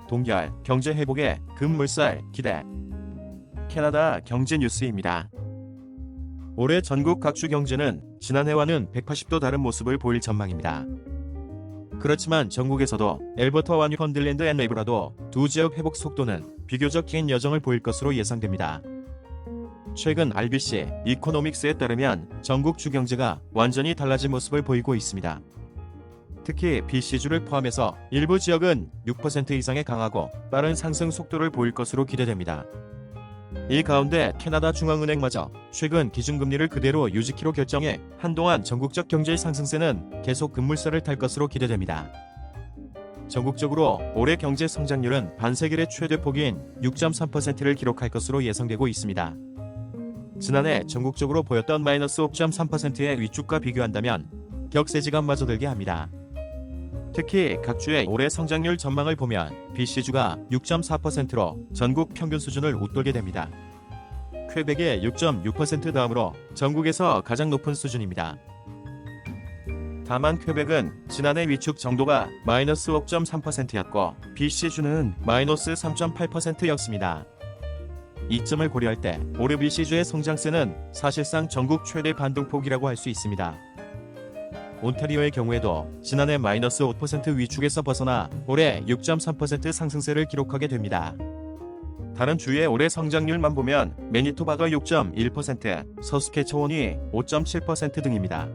동결, 경제 회복에 급물살 기대. 캐나다 경제 뉴스입니다. 올해 전국 각주 경제는 지난해와는 180도 다른 모습을 보일 전망입니다. 그렇지만 전국에서도 엘버터와 뉴펀들랜드 앤 레브라도 두 지역 회복 속도는 비교적 긴 여정을 보일 것으로 예상됩니다. 최근 RBC 이코노믹스에 따르면 전국 주경제가 완전히 달라진 모습을 보이고 있습니다. 특히 BC주를 포함해서 일부 지역은 6% 이상의 강하고 빠른 상승 속도를 보일 것으로 기대됩니다. 이 가운데 캐나다 중앙은행마저 최근 기준금리를 그대로 유지키로 결정해 한동안 전국적 경제의 상승세는 계속 급물살을 탈 것으로 기대됩니다. 전국적으로 올해 경제 성장률은 반세기 최대폭인 6.3%를 기록할 것으로 예상되고 있습니다. 지난해 전국적으로 보였던 마이너스 5.3%의 위축과 비교한다면 격세지감마저 들게 합니다. 특히 각 주의 올해 성장률 전망을 보면 BC주가 6.4%로 전국 평균 수준을 웃돌게 됩니다. 퀘벡의 6.6% 다음으로 전국에서 가장 높은 수준입니다. 다만 퀘벡은 지난해 위축 정도가 마이너스 5.3%였고 BC주는 마이너스 3.8%였습니다. 이 점을 고려할 때 올해 BC주의 성장세는 사실상 전국 최대 반등폭이라고 할 수 있습니다. 온타리오의 경우에도 지난해 마이너스 5% 위축에서 벗어나 올해 6.3% 상승세를 기록하게 됩니다. 다른 주의 올해 성장률만 보면 매니토바가 6.1%, 서스케처원이 5.7% 등입니다.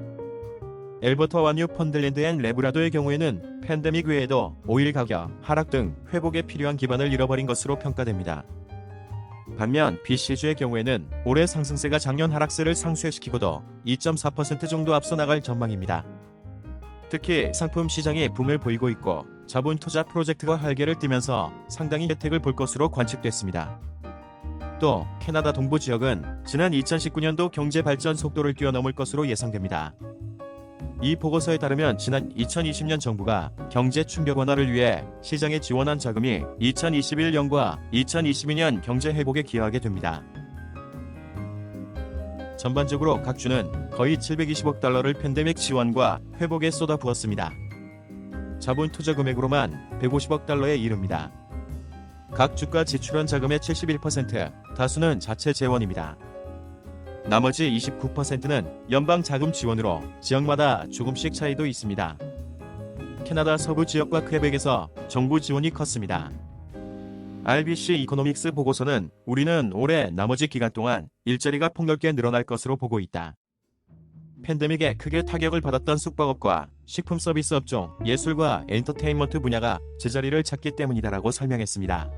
엘버터와 뉴펀들랜드 앤 레브라도의 경우에는 팬데믹 외에도 오일 가격 하락 등 회복에 필요한 기반을 잃어버린 것으로 평가됩니다. 반면 BC주의 경우에는 올해 상승세가 작년 하락세를 상쇄시키고도 2.4% 정도 앞서 나갈 전망입니다. 특히 상품 시장이 붐을 보이고 있고 자본 투자 프로젝트가 활개를 띠면서 상당히 혜택을 볼 것으로 관측됐습니다. 또 캐나다 동부 지역은 지난 2019년도 경제 발전 속도를 뛰어넘을 것으로 예상됩니다. 이 보고서에 따르면 지난 2020년 정부가 경제 충격 완화를 위해 시장에 지원한 자금이 2021년과 2022년 경제 회복에 기여하게 됩니다. 전반적으로 각 주는 거의 720억 달러를 팬데믹 지원과 회복에 쏟아부었습니다. 자본 투자 금액으로만 150억 달러에 이릅니다. 각 주가 지출한 자금의 71%, 다수는 자체 재원입니다. 나머지 29%는 연방 자금 지원으로 지역마다 조금씩 차이도 있습니다. 캐나다 서부 지역과 퀘벡에서 정부 지원이 컸습니다. RBC 이코노믹스 보고서는 우리는 올해 나머지 기간 동안 일자리가 폭넓게 늘어날 것으로 보고 있다. 팬데믹에 크게 타격을 받았던 숙박업과 식품 서비스 업종, 예술과 엔터테인먼트 분야가 제자리를 찾기 때문이다라고 설명했습니다.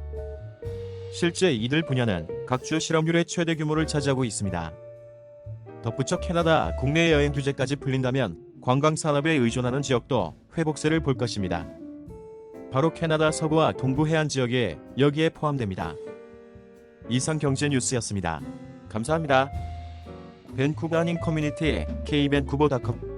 실제 이들 분야는 각 주 실업률의 최대 규모를 차지하고 있습니다. 덧붙여 캐나다 국내 여행 규제까지 풀린다면 관광산업에 의존하는 지역도 회복세를 볼 것입니다. 바로 캐나다 서부와 동부 해안 지역이 여기에 포함됩니다. 이상 경제 뉴스였습니다. 감사합니다. 밴쿠버 한인 커뮤니티 k밴쿠버.com